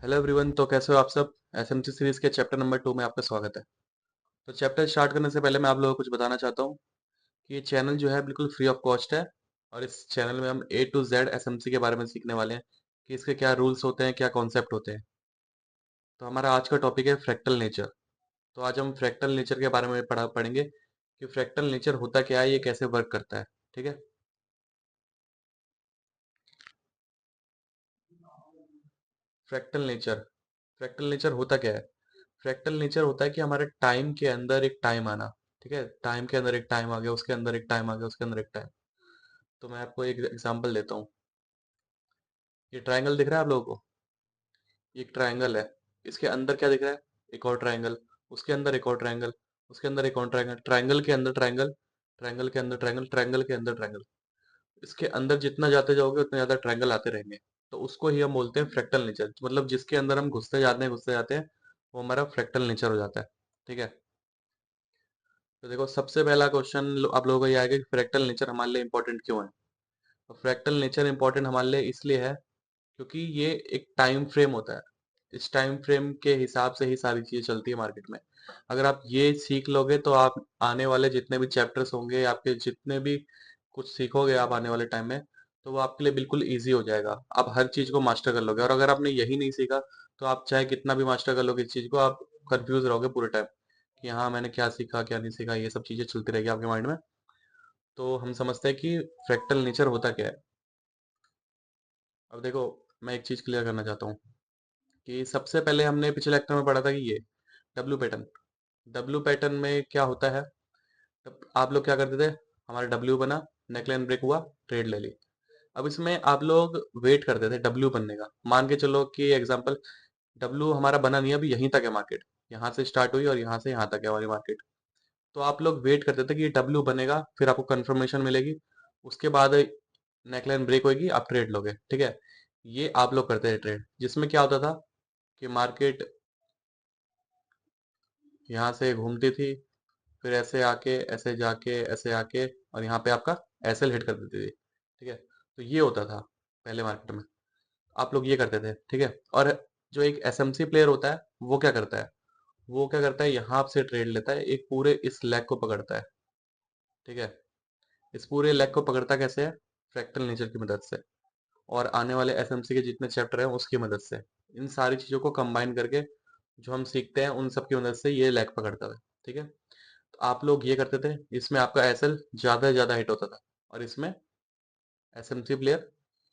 Hello everyone. तो कैसे हो आप सब? एसएमसी सीरीज के चैप्टर नंबर 2 में आपका स्वागत है। तो चैप्टर स्टार्ट करने से पहले मैं आप लोगों को कुछ बताना चाहता हूँ कि ये चैनल जो है बिल्कुल फ्री ऑफ कॉस्ट है। और इस चैनल में हम A to Z एसएमसी के बारे में सीखने वाले हैं कि इसके क्या रूल्स होते हैं, क्या कॉन्सेप्ट होते हैं। तो हमारा आज का टॉपिक है फ्रैक्टल नेचर। तो आज हम फ्रैक्टल नेचर के बारे में पढ़ेंगे कि फ्रैक्टल नेचर होता क्या है, ये कैसे वर्क करता है। ठीक है। फ्रैक्टल नेचर फ्रैक्टल नेचर होता क्या है? फ्रैक्टल नेचर होता है कि हमारे टाइम के अंदर एक टाइम आना। ठीक है, टाइम के अंदर एक टाइम आ गया, उसके अंदर एक टाइम आ गया, उसके अंदर एक टाइम। तो मैं आपको एक एग्जांपल देता हूँ। ये ट्रायंगल दिख रहा है आप लोगों को? ये एक ट्रायंगल है। इसके अंदर क्या दिख रहा है? एक और ट्रायंगल। उसके अंदर एक और ट्रायंगल। उसके अंदर एक और ट्रायंगल, ट्रायंगल के अंदर ट्रायंगल। ट्रायंगल के अंदर ट्रायंगल, ट्रायंगल के अंदर ट्रायंगल। इसके अंदर जितना जाते जाओगे उतने ज्यादा ट्रायंगल आते रहेंगे। तो उसको ही हम बोलते हैं फ्रैक्टल नेचर। मतलब जिसके अंदर हम घुसते जाते हैं, वो हमारा फ्रैक्टल नेचर हो जाता है। ठीक है। तो देखो, सबसे पहला क्वेश्चन आप लोगों को ये आएगा कि फ्रैक्टल नेचर हमारे लिए इंपॉर्टेंट क्यों है। तो फ्रैक्टल नेचर इंपॉर्टेंट हमारे लिए इसलिए है क्योंकि ये एक टाइम फ्रेम होता है। इस टाइम फ्रेम के हिसाब से ही सारी चीजें चलती है मार्केट में। अगर आप ये सीख लोगे तो आप आने वाले जितने भी चैप्टर्स होंगे, आपके जितने भी कुछ सीखोगे आप आने वाले टाइम में, तो वो आपके लिए बिल्कुल इजी हो जाएगा। आप हर चीज को मास्टर कर लोगे। और अगर आपने यही नहीं सीखा तो आप चाहे कितना भी मास्टर कर लोगे इस चीज को, आप कंफ्यूज रहोगे पूरे टाइम कि हाँ मैंने क्या सीखा क्या नहीं सीखा। ये सब चीजें चलती रहेगी आपके माइंड में। तो हम समझते हैं कि फ्रैक्टल नेचर होता क्या है। अब देखो, मैं एक चीज क्लियर करना चाहता हूँ कि सबसे पहले हमने पिछले लेक्चर में पढ़ा था कि ये डब्ल्यू पैटर्न। डब्ल्यू पैटर्न में क्या होता है? तब आप लोग क्या करते थे? हमारा डब्ल्यू बना, नेकलाइन ब्रेक हुआ, ट्रेड ले ली। अब इसमें आप लोग वेट करते थे डब्ल्यू बनने का। मान के चलो कि एग्जांपल, डब्ल्यू हमारा बना नहीं, अभी यहीं तक है मार्केट। यहाँ से स्टार्ट हुई और यहाँ से यहाँ तक है हमारी मार्केट। तो आप लोग वेट करते थे कि ये डब्ल्यू बनेगा, फिर आपको कंफर्मेशन मिलेगी। उसके बाद नेकलाइन ब्रेक होगी, आप ट्रेड लोगे। ठीक है। ये आप लोग करते थे ट्रेड, जिसमें क्या होता था कि मार्केट यहाँ से घूमती थी, फिर ऐसे आके, ऐसे जाके, ऐसे आके, और यहाँ पे आपका एसएल हिट कर देती थी। ठीक है। तो ये होता था पहले मार्केट में। आप लोग ये करते थे। ठीक है। और जो एक एसएमसी प्लेयर होता है, वो क्या करता है? वो क्या करता है, यहाँ से ट्रेड लेता है, एक पूरे इस लेग को पकड़ता है। ठीक है। इस पूरे लेग को पकड़ता कैसे है? फ्रैक्टल नेचर की मदद से, और आने वाले एसएमसी के जितने चैप्टर हैं उसकी मदद से। इन सारी चीजों को कंबाइन करके जो हम सीखते हैं, उन सब की मदद से ये लेग पकड़ता है। ठीक है। तो आप लोग ये करते थे, इसमें आपका एसएल ज्यादा से ज्यादा हिट होता था, और इसमें एसएमसी प्लेयर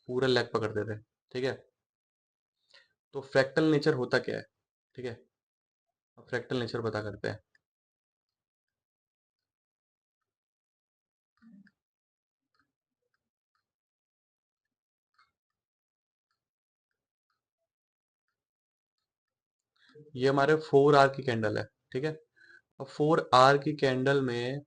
पूरा लेग पकड़ते थे। ठीक है। तो फ्रैक्टल नेचर होता क्या है? ठीक है। अब फ्रैक्टल नेचर पता करते हैं। ये हमारे 4 आवर की कैंडल है। ठीक है। अब 4 आवर की कैंडल में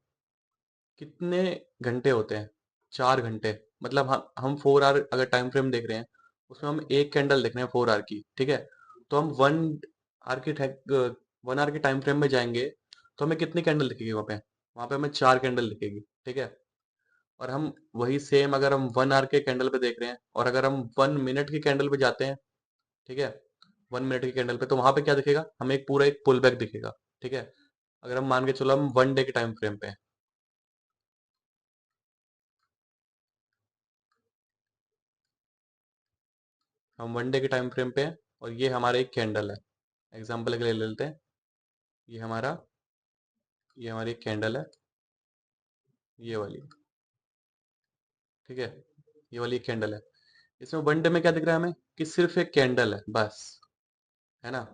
कितने घंटे होते हैं? 4 घंटे। मतलब हम 4 आवर अगर टाइम फ्रेम देख रहे हैं, उसमें हम एक कैंडल देख रहे हैं 4 आवर की। ठीक है। तो हम 1 आवर की 1 आवर के टाइम फ्रेम में जाएंगे, तो हमें कितनी कैंडल दिखेगी वहां पे? वहां पे हमें 4 कैंडल दिखेगी। ठीक है। और हम वही सेम अगर हम 1 आवर के कैंडल पे देख रहे हैं, और अगर हम 1 मिनट की कैंडल पे जाते हैं, ठीक है, 1 मिनट की कैंडल पे, तो वहां पे क्या दिखेगा हमें? एक पूरा एक पुल बैक दिखेगा। ठीक है। अगर हम मान के चलो हम 1 डे के टाइम फ्रेम पे हैं, हम 1 डे के टाइम फ्रेम पे हैं, और ये हमारा एक कैंडल है। एग्जाम्पल के लिए ले लेते हैं, ये हमारा ये हमारी एक कैंडल है, ये वाली। ठीक है। ये वाली एक कैंडल है। इसमें 1 डे में क्या दिख रहा है हमें? कि सिर्फ एक कैंडल है बस। है ना?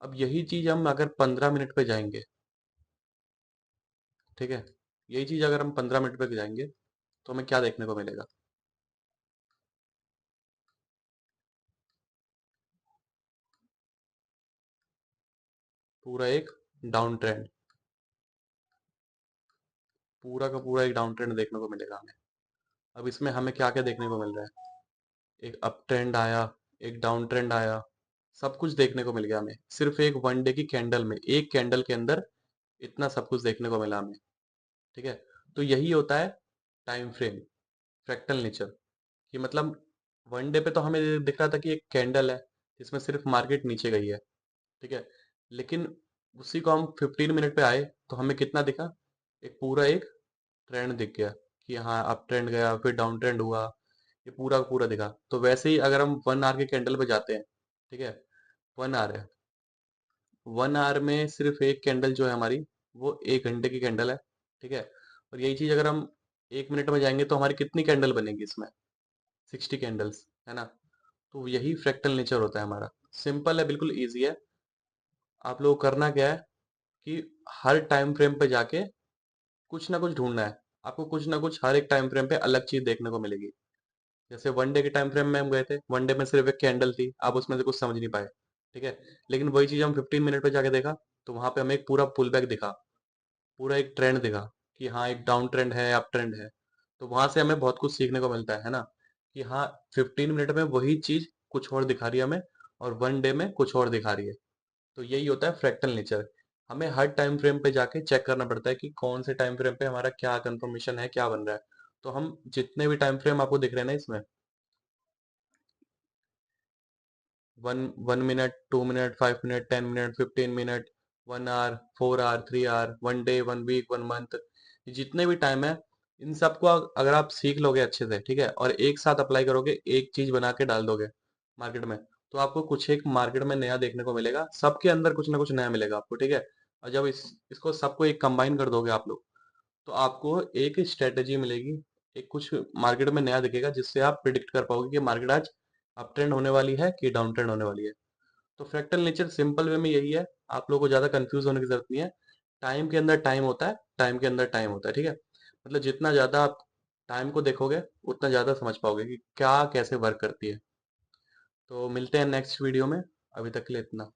अब यही चीज हम अगर 15 मिनट पे जाएंगे, ठीक है, यही चीज अगर हम 15 मिनट पे जाएंगे, तो हमें क्या देखने को मिलेगा? पूरा एक डाउन ट्रेंड। पूरा का पूरा एक डाउन ट्रेंड देखने को मिलेगा हमें। अब इसमें हमें क्या क्या देखने को मिल रहा है? एक अप ट्रेंड आया, एक डाउन ट्रेंड आया, सब कुछ देखने को मिल गया हमें सिर्फ एक 1 डे की कैंडल में। एक कैंडल के अंदर इतना सब कुछ देखने को मिला हमें। ठीक है। तो यही होता है टाइम फ्रेम, फ्रैक्टल नेचर। कि मतलब 1 डे पे तो हमें दिख रहा था कि एक कैंडल है, जिसमें सिर्फ मार्केट नीचे गई है, ठीक है। लेकिन उसी को हम 15 मिनट पे आए तो हमें कितना दिखा, एक पूरा एक ट्रेंड दिख गया कि हाँ अप ट्रेंड गया फिर डाउन ट्रेंड हुआ, ये पूरा का पूरा दिखा। तो वैसे ही अगर हम 1 आवर के कैंडल पे जाते हैं, ठीक है, 1 आवर है, 1 आवर में सिर्फ एक कैंडल जो है हमारी, वो 1 घंटे की कैंडल है, ठीक है। और यही चीज अगर हम 1 मिनट में जाएंगे तो हमारी कितनी कैंडल बनेगी इसमें, 60 कैंडल्स, है ना। तो यही फ्रैक्टल नेचर होता है हमारा। सिंपल है, बिल्कुल ईजी है। आप लोग को करना क्या है कि हर टाइम फ्रेम पे जाके कुछ ना कुछ ढूंढना है। आपको कुछ ना कुछ हर एक टाइम फ्रेम पे अलग चीज देखने को मिलेगी। जैसे 1 डे के टाइम फ्रेम में हम गए थे, 1 डे में सिर्फ एक कैंडल थी, आप उसमें से कुछ समझ नहीं पाए, ठीक है। लेकिन वही चीज हम 15 मिनट पे जाके देखा तो वहां पे हमें एक पूरा पुल बैक दिखा, पूरा एक ट्रेंड दिखा कि हाँ एक डाउन ट्रेंड है, अप ट्रेंड है। तो वहां से हमें बहुत कुछ सीखने को मिलता है ना, कि हाँ 15 मिनट में वही चीज कुछ और दिखा रही है हमें, और 1 डे में कुछ और दिखा रही है। तो यही होता है फ्रैक्टल नेचर। हमें हर टाइम फ्रेम पे जाके चेक करना पड़ता है कि कौन से टाइम फ्रेम पे हमारा क्या कंफर्मेशन है, क्या बन रहा है। तो हम जितने भी टाइम फ्रेम आपको दिख रहे हैं ना इसमें, 1 1 minute, 2 minute, 5 minute, 10 minute, 15 minute, 1 hour, 4 hour, 3 hour, 1 day, 1 week, 1 month, जितने भी टाइम है, इन सबको अगर आप सीख लोगे अच्छे से, ठीक है, और एक साथ अप्लाई करोगे, एक चीज बना के डाल दोगे मार्केट में, तो आपको कुछ एक मार्केट में नया देखने को मिलेगा। सबके अंदर कुछ ना कुछ नया मिलेगा आपको, ठीक है। और जब इसको सबको एक कंबाइन कर दोगे आप लोग, तो आपको एक स्ट्रेटेजी मिलेगी, एक कुछ मार्केट में नया दिखेगा जिससे आप प्रिडिक्ट कर पाओगे कि मार्केट आज अप ट्रेंड होने वाली है कि डाउन ट्रेंड होने वाली है। तो फ्रैक्टल नेचर सिंपल वे में यही है। आप लोगों को ज्यादा कंफ्यूज होने की जरूरत नहीं है। टाइम के अंदर टाइम होता है, टाइम के अंदर टाइम होता है, ठीक है। मतलब जितना ज्यादा आप टाइम को देखोगे उतना ज्यादा समझ पाओगे कि क्या कैसे वर्क करती है। तो मिलते हैं नेक्स्ट वीडियो में। अभी तक के लिए इतना।